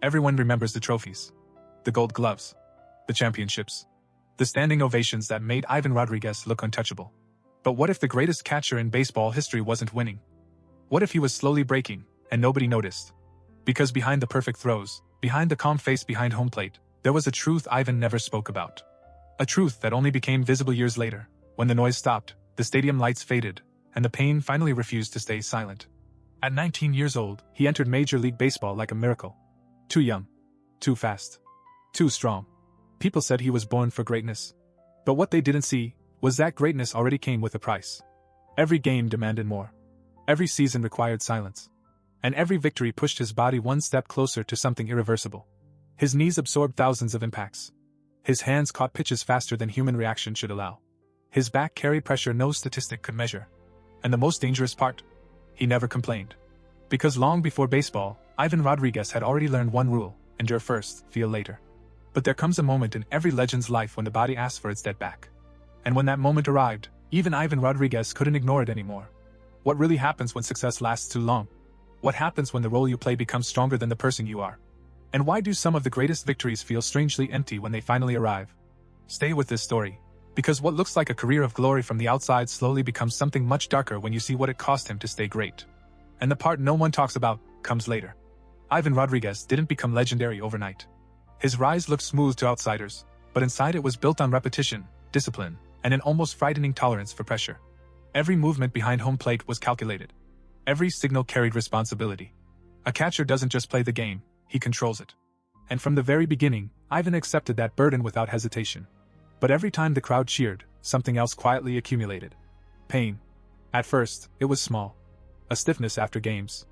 Everyone remembers the trophies, the gold gloves, the championships, the standing ovations that made Ivan Rodriguez look untouchable. But what if the greatest catcher in baseball history wasn't winning? What if he was slowly breaking, and nobody noticed? Because behind the perfect throws, behind the calm face behind home plate, there was a truth Ivan never spoke about. A truth that only became visible years later, when the noise stopped, the stadium lights faded, and the pain finally refused to stay silent. At 19 years old, he entered Major League Baseball like a miracle. Too young, too fast, too strong. People said he was born for greatness. But what they didn't see was that greatness already came with a price. Every game demanded more. Every season required silence. And every victory pushed his body one step closer to something irreversible. His knees absorbed thousands of impacts. His hands caught pitches faster than human reaction should allow. His back carried pressure no statistic could measure. And the most dangerous part? He never complained. Because long before baseball, Ivan Rodriguez had already learned one rule: endure first, feel later. But there comes a moment in every legend's life when the body asks for its dead back. And when that moment arrived, even Ivan Rodriguez couldn't ignore it anymore. What really happens when success lasts too long? What happens when the role you play becomes stronger than the person you are? And why do some of the greatest victories feel strangely empty when they finally arrive? Stay with this story, because what looks like a career of glory from the outside slowly becomes something much darker when you see what it cost him to stay great. And the part no one talks about comes later. Ivan Rodriguez didn't become legendary overnight. His rise looked smooth to outsiders, but inside it was built on repetition, discipline, and an almost frightening tolerance for pressure. Every movement behind home plate was calculated. Every signal carried responsibility. A catcher doesn't just play the game, he controls it. And from the very beginning, Ivan accepted that burden without hesitation. But every time the crowd cheered, something else quietly accumulated. Pain. At first, it was small. A stiffness after games.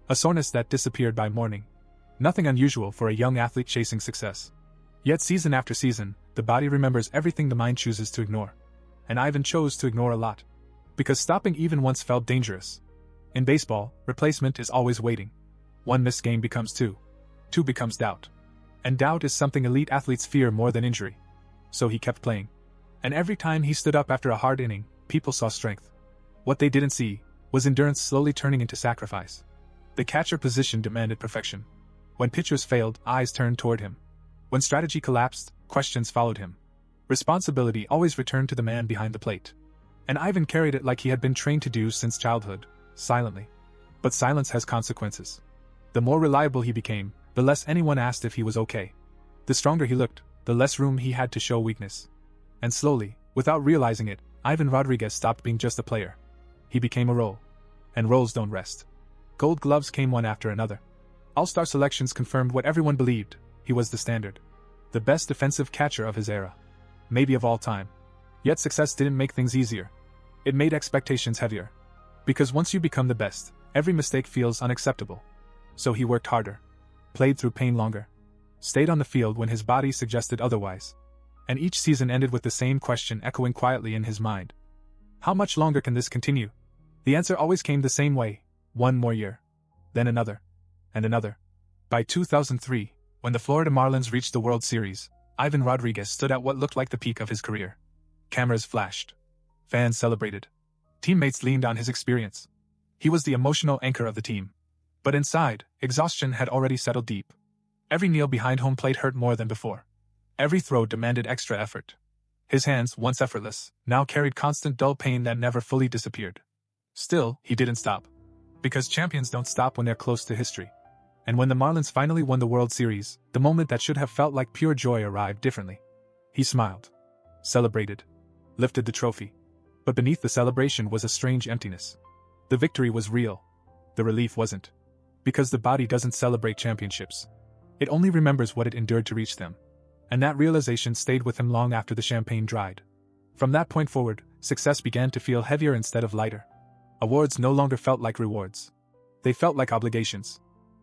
A soreness that disappeared by morning. Nothing unusual for a young athlete chasing success. Yet season after season, the body remembers everything the mind chooses to ignore. And Ivan chose to ignore a lot. Because stopping even once felt dangerous. In baseball, replacement is always waiting. One missed game becomes two. Two becomes doubt. And doubt is something elite athletes fear more than injury. So he kept playing. And every time he stood up after a hard inning, people saw strength. What they didn't see was endurance slowly turning into sacrifice. The catcher position demanded perfection. When pitchers failed, eyes turned toward him. When strategy collapsed, questions followed him. Responsibility always returned to the man behind the plate. And Ivan carried it like he had been trained to do since childhood, silently. But silence has consequences. The more reliable he became, the less anyone asked if he was okay. The stronger he looked, the less room he had to show weakness. And slowly, without realizing it, Ivan Rodriguez stopped being just a player. He became a role. And roles don't rest. Gold gloves came one after another. All-star selections confirmed what everyone believed: he was the standard. The best defensive catcher of his era. Maybe of all time. Yet success didn't make things easier. It made expectations heavier. Because once you become the best, every mistake feels unacceptable. So he worked harder. Played through pain longer. Stayed on the field when his body suggested otherwise. And each season ended with the same question echoing quietly in his mind. How much longer can this continue? The answer always came the same way: one more year. Then another. And another. By 2003, when the Florida Marlins reached the World Series, Ivan Rodriguez stood at what looked like the peak of his career. Cameras flashed. Fans celebrated. Teammates leaned on his experience. He was the emotional anchor of the team. But inside, exhaustion had already settled deep. Every kneel behind home plate hurt more than before. Every throw demanded extra effort. His hands, once effortless, now carried constant dull pain that never fully disappeared. Still, he didn't stop. Because champions don't stop when they're close to history. And when the Marlins finally won the World Series, the moment that should have felt like pure joy arrived differently. He smiled. Celebrated. Lifted the trophy. But beneath the celebration was a strange emptiness. The victory was real. The relief wasn't. Because the body doesn't celebrate championships. It only remembers what it endured to reach them. And that realization stayed with him long after the champagne dried. From that point forward, success began to feel heavier instead of lighter. Awards no longer felt like rewards. They felt like obligations.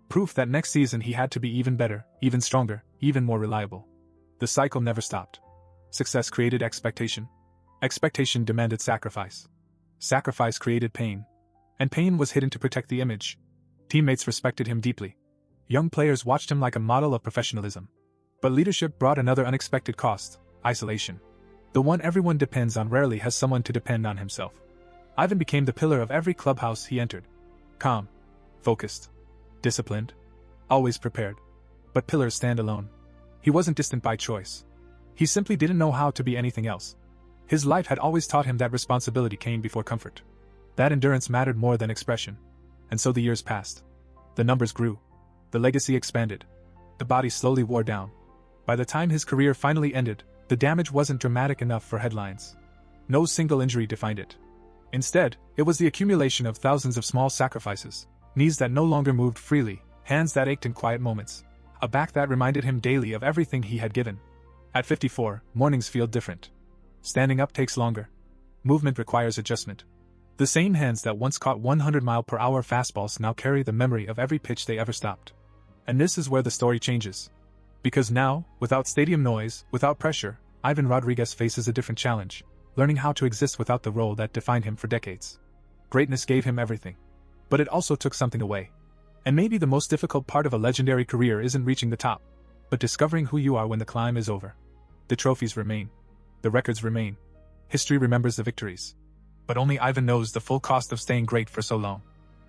Proof that next season he had to be even better, even stronger, even more reliable. The cycle never stopped. Success created expectation. Expectation demanded sacrifice. Sacrifice created pain. And pain was hidden to protect the image. Teammates respected him deeply. Young players watched him like a model of professionalism. But leadership brought another unexpected cost: isolation. The one everyone depends on rarely has someone to depend on himself. Ivan became the pillar of every clubhouse he entered. Calm. Focused. Disciplined. Always prepared. But pillars stand alone. He wasn't distant by choice. He simply didn't know how to be anything else. His life had always taught him that responsibility came before comfort. That endurance mattered more than expression. And so the years passed. The numbers grew. The legacy expanded. The body slowly wore down. By the time his career finally ended, the damage wasn't dramatic enough for headlines. No single injury defined it. Instead, it was the accumulation of thousands of small sacrifices, knees that no longer moved freely, hands that ached in quiet moments, a back that reminded him daily of everything he had given. At 54, mornings feel different. Standing up takes longer. Movement requires adjustment. The same hands that once caught 100-mile-per-hour fastballs now carry the memory of every pitch they ever stopped. And this is where the story changes. Because now, without stadium noise, without pressure, Ivan Rodriguez faces a different challenge, learning how to exist without the role that defined him for decades. Greatness gave him everything. But it also took something away. And maybe the most difficult part of a legendary career isn't reaching the top, but discovering who you are when the climb is over. The trophies remain. The records remain. History remembers the victories. But only Ivan knows the full cost of staying great for so long.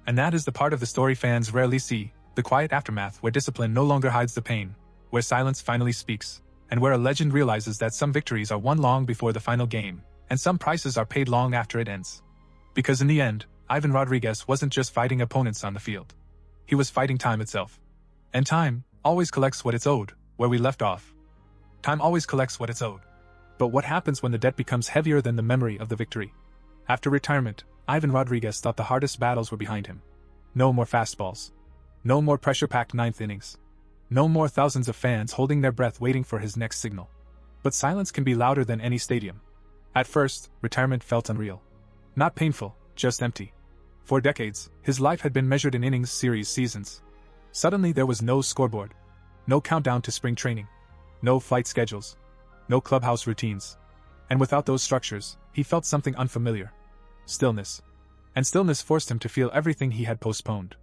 And that is the part of the story fans rarely see, the quiet aftermath where discipline no longer hides the pain, where silence finally speaks, and where a legend realizes that some victories are won long before the final game, and some prices are paid long after it ends. Because in the end, Ivan Rodriguez wasn't just fighting opponents on the field. He was fighting time itself. And time always collects what it's owed, where we left off. Time always collects what it's owed. But what happens when the debt becomes heavier than the memory of the victory? After retirement, Ivan Rodriguez thought the hardest battles were behind him. No more fastballs. No more pressure-packed ninth innings. No more thousands of fans holding their breath waiting for his next signal. But silence can be louder than any stadium. At first, retirement felt unreal. Not painful, just empty. For decades, his life had been measured in innings, series, seasons. Suddenly there was no scoreboard. No countdown to spring training. No flight schedules. No clubhouse routines. And without those structures, he felt something unfamiliar. Stillness. And stillness forced him to feel everything he had postponed.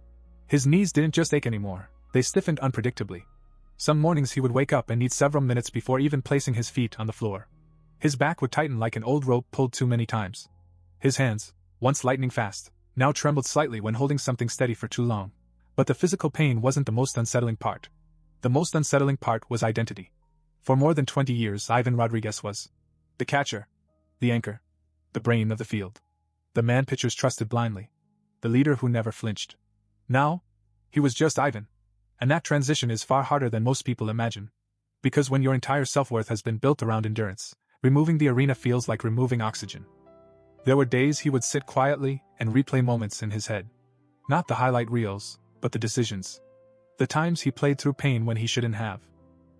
His knees didn't just ache anymore, they stiffened unpredictably. Some mornings he would wake up and need several minutes before even placing his feet on the floor. His back would tighten like an old rope pulled too many times. His hands, once lightning fast, now trembled slightly when holding something steady for too long. But the physical pain wasn't the most unsettling part. The most unsettling part was identity. For more than 20 years, Ivan Rodriguez was the catcher, the anchor, the brain of the field, the man pitchers trusted blindly, the leader who never flinched. Now, he was just Ivan. And that transition is far harder than most people imagine. Because when your entire self-worth has been built around endurance, removing the arena feels like removing oxygen. There were days he would sit quietly and replay moments in his head. Not the highlight reels, but the decisions. The times he played through pain when he shouldn't have.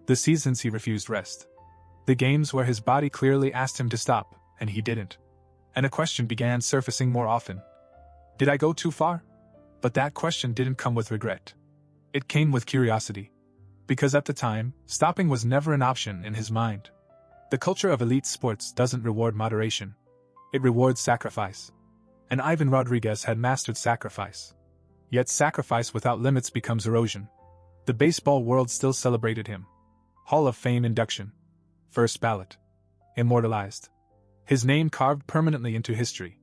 The seasons he refused rest. The games where his body clearly asked him to stop, and he didn't. And a question began surfacing more often. Did I go too far? But that question didn't come with regret. It came with curiosity. Because at the time, stopping was never an option in his mind. The culture of elite sports doesn't reward moderation. It rewards sacrifice. And Ivan Rodriguez had mastered sacrifice. Yet sacrifice without limits becomes erosion. The baseball world still celebrated him. Hall of Fame induction. First ballot. Immortalized. His name carved permanently into history.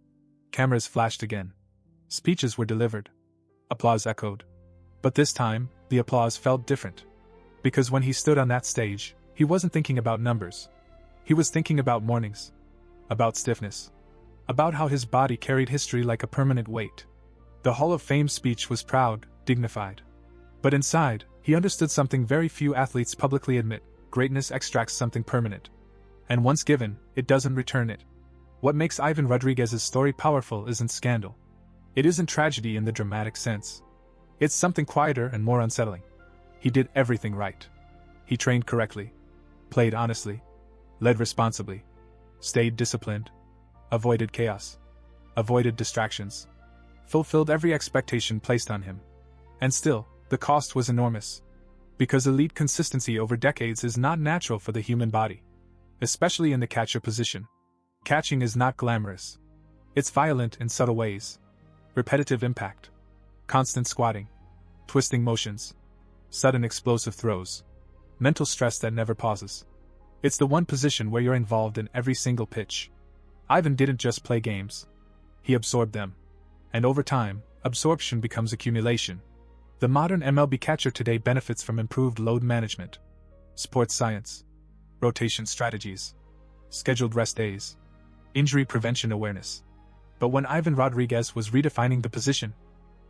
Cameras flashed again. Speeches were delivered. Applause echoed. But this time, the applause felt different. Because when he stood on that stage, he wasn't thinking about numbers. He was thinking about mornings. About stiffness. About how his body carried history like a permanent weight. The Hall of Fame speech was proud, dignified. But inside, he understood something very few athletes publicly admit: greatness extracts something permanent. And once given, it doesn't return it. What makes Ivan Rodriguez's story powerful isn't scandal. It isn't tragedy in the dramatic sense. It's something quieter and more unsettling. He did everything right. He trained correctly, played honestly, led responsibly, stayed disciplined, avoided chaos, avoided distractions, fulfilled every expectation placed on him. And still, the cost was enormous. Because elite consistency over decades is not natural for the human body. Especially in the catcher position. Catching is not glamorous. It's violent in subtle ways. Repetitive impact. Constant squatting. Twisting motions. Sudden explosive throws. Mental stress that never pauses. It's the one position where you're involved in every single pitch. Ivan didn't just play games. He absorbed them. And over time, absorption becomes accumulation. The modern MLB catcher today benefits from improved load management, sports science, rotation strategies, scheduled rest days, injury prevention awareness. But when Ivan Rodriguez was redefining the position,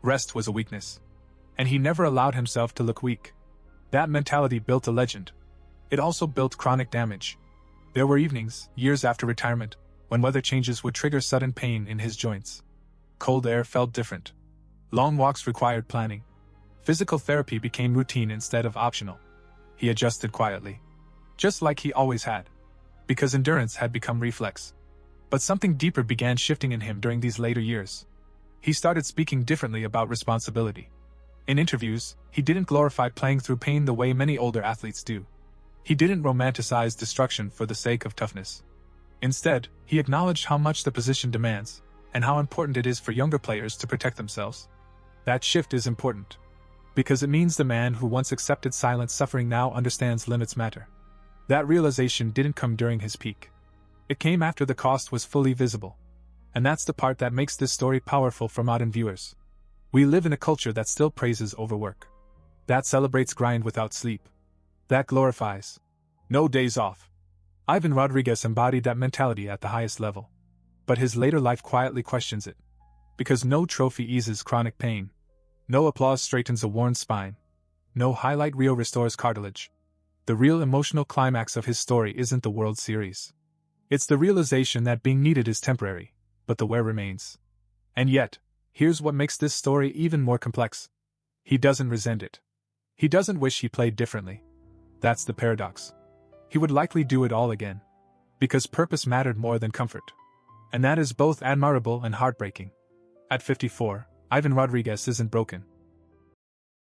rest was a weakness. And he never allowed himself to look weak. That mentality built a legend. It also built chronic damage. There were evenings, years after retirement, when weather changes would trigger sudden pain in his joints. Cold air felt different. Long walks required planning. Physical therapy became routine instead of optional. He adjusted quietly, just like he always had, because endurance had become reflex. But something deeper began shifting in him during these later years. He started speaking differently about responsibility. In interviews, he didn't glorify playing through pain the way many older athletes do. He didn't romanticize destruction for the sake of toughness. Instead, he acknowledged how much the position demands, and how important it is for younger players to protect themselves. That shift is important, because it means the man who once accepted silent suffering now understands limits matter. That realization didn't come during his peak. It came after the cost was fully visible. And that's the part that makes this story powerful for modern viewers. We live in a culture that still praises overwork, that celebrates grind without sleep, that glorifies no days off. Ivan Rodriguez embodied that mentality at the highest level. But his later life quietly questions it. Because no trophy eases chronic pain. No applause straightens a worn spine. No highlight reel restores cartilage. The real emotional climax of his story isn't the World Series. It's the realization that being needed is temporary, but the wear remains. And yet, here's what makes this story even more complex. He doesn't resent it. He doesn't wish he played differently. That's the paradox. He would likely do it all again. Because purpose mattered more than comfort. And that is both admirable and heartbreaking. At 54, Ivan Rodriguez isn't broken.